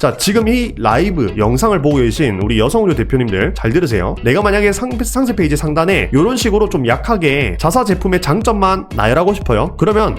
자, 지금 이 라이브 영상을 보고 계신 우리 여성의류 대표님들 잘 들으세요. 내가 만약에 상세 페이지 상단에 이런 식으로 좀 약하게 자사 제품의 장점만 나열하고 싶어요. 그러면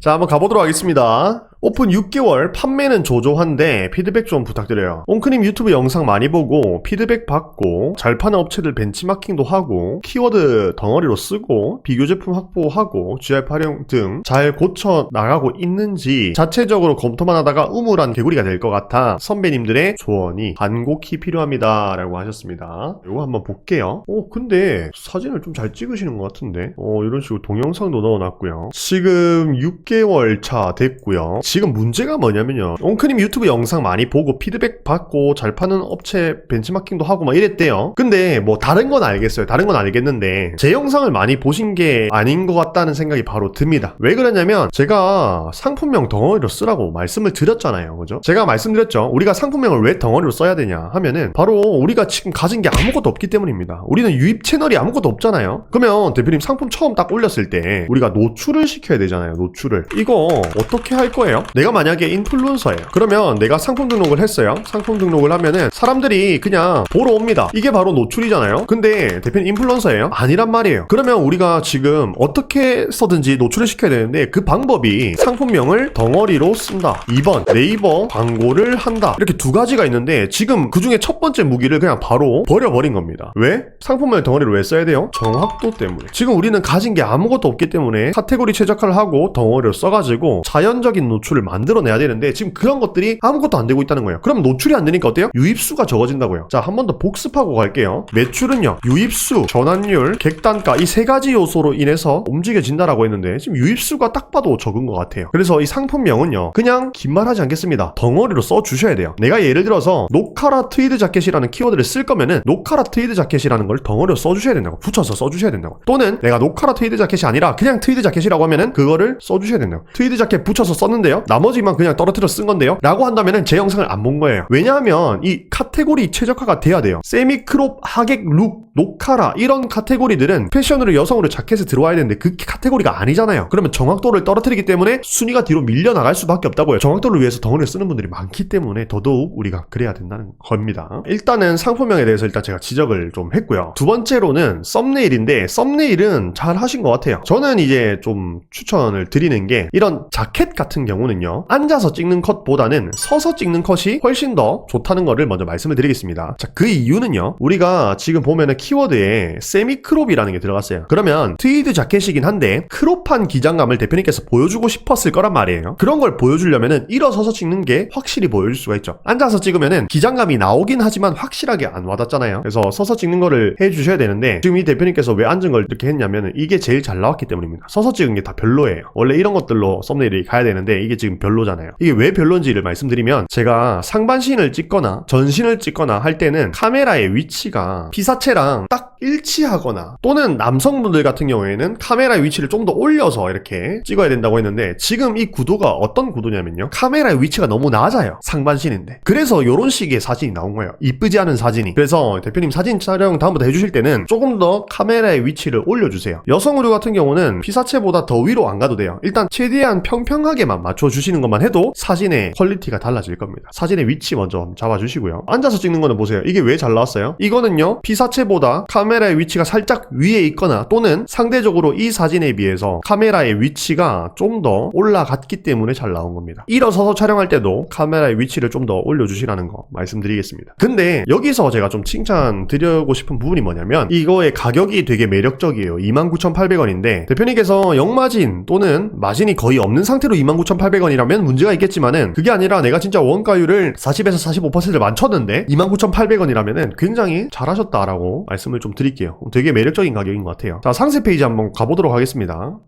자, 한번 가보도록 하겠습니다. 오픈 6개월, 판매는 조조한데 피드백 좀 부탁드려요. 옹크님 유튜브 영상 많이 보고 피드백 받고 잘 파는 업체들 벤치마킹도 하고 키워드 덩어리로 쓰고 비교 제품 확보하고 GR 활용 등 잘 고쳐 나가고 있는지 자체적으로 검토만 하다가 우물한 개구리가 될 것 같아 선배님들의 조언이 간곡히 필요합니다 라고 하셨습니다. 이거 한번 볼게요. 근데 사진을 좀 잘 찍으시는 것 같은데 이런 식으로 동영상도 넣어놨고요. 지금 6개월 차 됐고요. 지금 문제가 뭐냐면요. 옹크님 유튜브 영상 많이 보고 피드백 받고 잘 파는 업체 벤치마킹도 하고 막 이랬대요. 근데 뭐 다른 건 알겠어요. 다른 건 알겠는데 제 영상을 많이 보신 게 아닌 것 같다는 생각이 바로 듭니다. 왜 그러냐면 제가 상품명 덩어리로 쓰라고 말씀을 드렸잖아요. 그죠? 제가 말씀드렸죠. 우리가 상품명을 왜 덩어리로 써야 되냐 하면은 바로 우리가 지금 가진 게 아무것도 없기 때문입니다. 우리는 유입 채널이 아무것도 없잖아요. 그러면 대표님 상품 처음 딱 올렸을 때 우리가 노출을 시켜야 되잖아요. 노출을. 이거 어떻게 할 거예요? 내가 만약에 인플루언서예요. 그러면 내가 상품 등록을 했어요. 상품 등록을 하면은 사람들이 그냥 보러 옵니다. 이게 바로 노출이잖아요. 근데 대표님 인플루언서예요? 아니란 말이에요. 그러면 우리가 지금 어떻게 써든지 노출을 시켜야 되는데 그 방법이 상품명을 덩어리로 쓴다. 2번 네이버 광고를 한다. 이렇게 두 가지가 있는데 지금 그 중에 첫 번째 무기를 그냥 바로 버려버린 겁니다. 왜? 상품명을 덩어리로 왜 써야 돼요? 정확도 때문에. 지금 우리는 가진 게 아무것도 없기 때문에 카테고리 최적화를 하고 덩어리로 써가지고 자연적인 노출을 만들어내야 되는데 지금 그런 것들이 아무것도 안 되고 있다는 거예요. 그럼 노출이 안 되니까 어때요? 유입수가 적어진다고요. 자, 한 번 더 복습하고 갈게요. 매출은요, 유입수, 전환율, 객단가 이 세 가지 요소로 인해서 움직여진다라고 했는데 지금 유입수가 딱 봐도 적은 것 같아요. 그래서 이 상품명은요, 그냥 긴 말 하지 않겠습니다. 덩어리로 써주셔야 돼요. 내가 예를 들어서 노카라 트위드 자켓이라는 키워드를 쓸 거면은 노카라 트위드 자켓이라는 걸 덩어리로 써주셔야 된다고. 붙여서 써주셔야 된다고. 또는 내가 노카라 트위드 자켓이 아니라 그냥 트위드 자켓이라고 하면은 그거를 써주셔야 된다고. 트위드 자켓 붙여서 썼는데요, 나머지만 그냥 떨어뜨려 쓴 건데요 라고 한다면은 제 영상을 안 본 거예요. 왜냐하면 이 카테고리 최적화가 돼야 돼요. 세미크롭, 하객, 룩, 노카라 이런 카테고리들은 패션으로 여성으로 자켓에 들어와야 되는데 그 카테고리가 아니잖아요. 그러면 정확도를 떨어뜨리기 때문에 순위가 뒤로 밀려나갈 수밖에 없다고요. 정확도를 위해서 덩어리를 쓰는 분들이 많기 때문에 더더욱 우리가 그래야 된다는 겁니다. 일단은 상품명에 대해서 일단 제가 지적을 좀 했고요. 두 번째로는 썸네일인데 썸네일은 잘 하신 것 같아요. 저는 이제 좀 추천을 드리는 게 이런 자켓 같은 경우는요, 앉아서 찍는 컷보다는 서서 찍는 컷이 훨씬 더 좋다는 거를 먼저 말씀을 드리겠습니다. 자, 그 이유는요, 우리가 지금 보면은 키워드에 세미크롭이라는 게 들어갔어요. 그러면 트위드 자켓이긴 한데 크롭한 기장감을 대표님께서 보여주고 싶었을 거란 말이에요. 그런 걸 보여주려면은 일어서서 찍는 게 확실히 보여줄 수가 있죠. 앉아서 찍으면은 기장감이 나오긴 하지만 확실하게 안 와닿잖아요. 그래서 서서 찍는 거를 해주셔야 되는데 지금 이 대표님께서 왜 앉은 걸 이렇게 했냐면은 이게 제일 잘 나왔기 때문입니다. 서서 찍은 게 다 별로예요. 원래 이런 것들로 썸네일이 가야 되는데 이게 지금 별로잖아요. 이게 왜 별론지를 말씀드리면, 제가 상반신을 찍거나 전신을 찍거나 할 때는 카메라의 위치가 피사체랑 딱 일치하거나, 또는 남성분들 같은 경우에는 카메라의 위치를 좀 더 올려서 이렇게 찍어야 된다고 했는데 지금 이 구도가 어떤 구도냐면요, 카메라의 위치가 너무 낮아요. 상반신인데. 그래서 이런 식의 사진이 나온 거예요. 이쁘지 않은 사진이. 그래서 대표님 사진 촬영 다음부터 해주실 때는 조금 더 카메라의 위치를 올려주세요. 여성 의류 같은 경우는 피사체보다 더 위로 안 가도 돼요. 일단 최대한 평평하게만 맞춰주시는 것만 해도 사진의 퀄리티가 달라질 겁니다. 사진의 위치 먼저 잡아주시고요. 앉아서 찍는 거는 보세요. 이게 왜 잘 나왔어요? 이거는요, 피사체보다 카메라의 위치가 살짝 위에 있거나 또는 상대적으로 이 사진에 비해서 카메라의 위치가 좀 더 올라갔기 때문에 잘 나온 겁니다. 일어서서 촬영할 때도 카메라의 위치를 좀 더 올려주시라는 거 말씀드리겠습니다. 근데 여기서 제가 좀 칭찬 드리고 싶은 부분이 뭐냐면, 이거의 가격이 되게 매력적이에요. 29,800원인데 대표님께서 역마진 또는 마진이 거의 없는 상태로 29,800원이라면 문제가 있겠지만은, 그게 아니라 내가 진짜 원가율을 40에서 45%를 맞췄는데 29,800원이라면은 굉장히 잘하셨다라고 말씀을 좀 드릴게요. 되게 매력적인 가격인 것 같아요. 자, 상세 페이지 한번 가보도록 하겠습니다.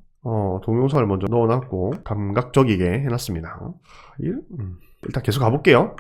동영상을 먼저 넣어놨고 감각적이게 해놨습니다. 일단 계속 가볼게요.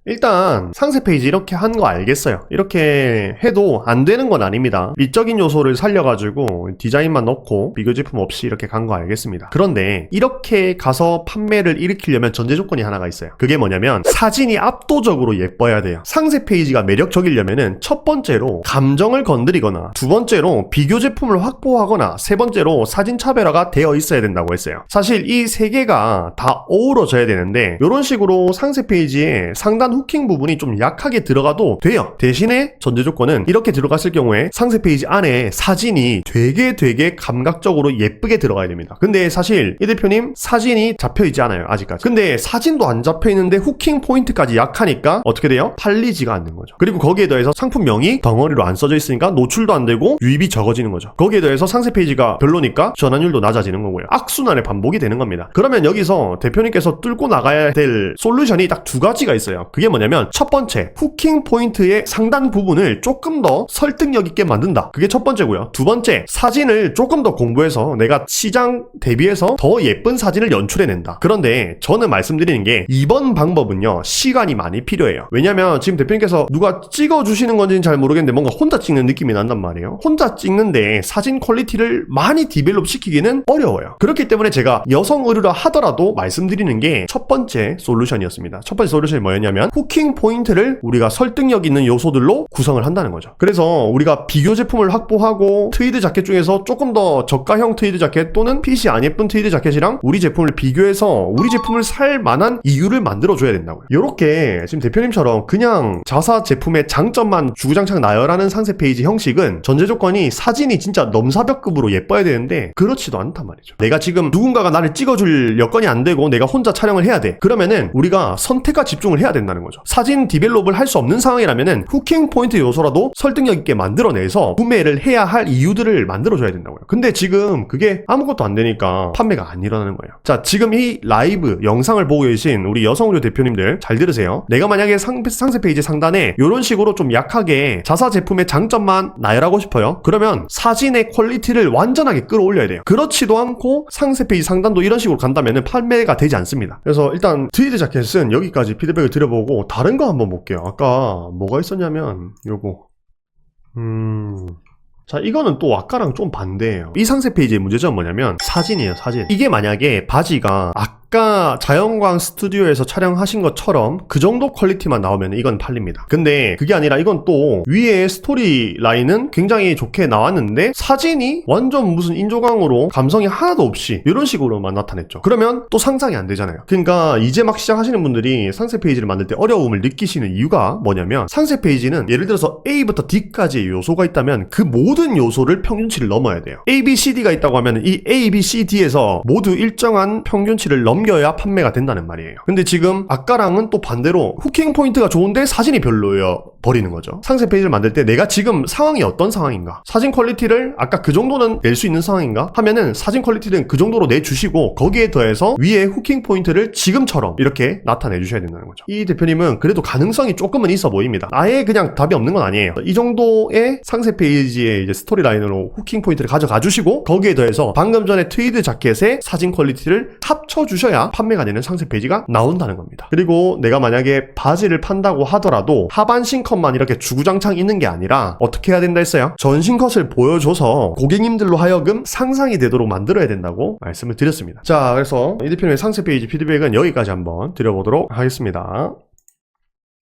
일단 상세 페이지 이렇게 한 거 알겠어요. 이렇게 해도 안 되는 건 아닙니다. 미적인 요소를 살려가지고 디자인만 넣고 비교 제품 없이 이렇게 간 거 알겠습니다. 그런데 이렇게 가서 판매를 일으키려면 전제 조건이 하나가 있어요. 그게 뭐냐면 사진이 압도적으로 예뻐야 돼요. 상세 페이지가 매력적이려면은 첫 번째로 감정을 건드리거나, 두 번째로 비교 제품을 확보하거나, 세 번째로 사진 차별화가 되어 있어야 된다고 했어요. 사실 이 세 개가 다 어우러져야 되는데 이런 식으로 상세 페이지에 상단 후킹 부분이 좀 약하게 들어가도 돼요. 대신에 전제 조건은 이렇게 들어갔을 경우에 상세 페이지 안에 사진이 되게 감각적으로 예쁘게 들어가야 됩니다. 근데 사실 이 대표님 사진이 잡혀있지 않아요, 아직까지. 근데 사진도 안 잡혀있는데 후킹 포인트까지 약하니까 어떻게 돼요? 팔리지가 않는 거죠. 그리고 거기에 더해서 상품명이 덩어리로 안 써져 있으니까 노출도 안 되고 유입이 적어지는 거죠. 거기에 더해서 상세 페이지가 별로니까 전환율도 낮아지는 거고요. 악순환의 반복이 되는 겁니다. 그러면 여기서 대표님께서 뚫고 나가야 될 솔루션이 딱 두 가지가 있어요. 그게 뭐냐면 첫 번째, 후킹 포인트의 상단 부분을 조금 더 설득력 있게 만든다. 그게 첫 번째고요. 두 번째, 사진을 조금 더 공부해서 내가 시장 대비해서 더 예쁜 사진을 연출해낸다. 그런데 저는 말씀드리는 게 이번 방법은요, 시간이 많이 필요해요. 왜냐면 지금 대표님께서 누가 찍어주시는 건지는 잘 모르겠는데 뭔가 혼자 찍는 느낌이 난단 말이에요. 혼자 찍는데 사진 퀄리티를 많이 디벨롭 시키기는 어려워요. 그렇기 때문에 제가 여성 의류라 하더라도 말씀드리는 게 첫 번째 솔루션이었습니다. 첫 번째 솔루션이 뭐였냐면 후킹 포인트를 우리가 설득력 있는 요소들로 구성을 한다는 거죠. 그래서 우리가 비교 제품을 확보하고 트위드 자켓 중에서 조금 더 저가형 트위드 자켓 또는 핏이 안 예쁜 트위드 자켓이랑 우리 제품을 비교해서 우리 제품을 살 만한 이유를 만들어줘야 된다고요. 이렇게 지금 대표님처럼 그냥 자사 제품의 장점만 주구장창 나열하는 상세 페이지 형식은 전제 조건이 사진이 진짜 넘사벽급으로 예뻐야 되는데 그렇지도 않단 말이죠. 내가 지금 누군가가 나를 찍어줄 여건이 안 되고 내가 혼자 촬영을 해야 돼. 그러면은 우리가 선택과 집중을 해야 된다는 거죠. 사진 디벨롭을 할 수 없는 상황이라면은 후킹 포인트 요소라도 설득력 있게 만들어내서 구매를 해야 할 이유들을 만들어줘야 된다고요. 근데 지금 그게 아무것도 안 되니까 판매가 안 일어나는 거예요. 자, 지금 이 라이브 영상을 보고 계신 우리 여성의류 대표님들 잘 들으세요. 내가 만약에 상세 페이지 상단에 이런 식으로 좀 약하게 자사 제품의 장점만 나열하고 싶어요. 그러면 사진의 퀄리티를 완전하게 끌어올려야 돼요. 그렇지도 않고 상세 페이지 상단도 이런 식으로 간다면은 판매가 되지 않습니다. 그래서 일단 트위드 자켓은 여기까지 피드백을 드려보고 다른 거 한번 볼게요. 아까 뭐가 있었냐면 요거 자, 이거는 또 아까랑 좀 반대예요. 이 상세 페이지의 문제점은 뭐냐면 사진이에요, 사진. 이게 만약에 바지가 아까 자연광 스튜디오에서 촬영하신 것처럼 그 정도 퀄리티만 나오면 이건 팔립니다. 근데 그게 아니라 이건 또 위에 스토리 라인은 굉장히 좋게 나왔는데 사진이 완전 무슨 인조광으로 감성이 하나도 없이 이런 식으로만 나타냈죠. 그러면 또 상상이 안 되잖아요. 그러니까 이제 막 시작하시는 분들이 상세 페이지를 만들 때 어려움을 느끼시는 이유가 뭐냐면 상세 페이지는 예를 들어서 A부터 D까지의 요소가 있다면 그 모든 요소를 평균치를 넘어야 돼요. A, B, C, D가 있다고 하면 이 A, B, C, D에서 모두 일정한 평균치를 넘겨야 판매가 된다는 말이에요. 근데 지금 아까랑은 또 반대로 후킹 포인트가 좋은데 사진이 별로여 버리는 거죠. 상세 페이지를 만들 때 내가 지금 상황이 어떤 상황인가, 사진 퀄리티를 아까 그 정도는 낼 수 있는 상황인가 하면은 사진 퀄리티는 그 정도로 내주시고 거기에 더해서 위에 후킹 포인트를 지금처럼 이렇게 나타내 주셔야 된다는 거죠. 이 대표님은 그래도 가능성이 조금은 있어 보입니다. 아예 그냥 답이 없는 건 아니에요. 이 정도의 상세 페이지의 이제 스토리 라인으로 후킹 포인트를 가져가 주시고 거기에 더해서 방금 전에 트위드 자켓의 사진 퀄리티를 합쳐 주셔야 판매가 되는 상세 페이지가 나온다는 겁니다. 그리고 내가 만약에 바지를 판다고 하더라도 하반신 컷만 이렇게 주구장창 있는 게 아니라 어떻게 해야 된다 했어요? 전신 컷을 보여줘서 고객님들로 하여금 상상이 되도록 만들어야 된다고 말씀을 드렸습니다. 자, 그래서 이 대표님의 상세 페이지 피드백은 여기까지 한번 드려보도록 하겠습니다.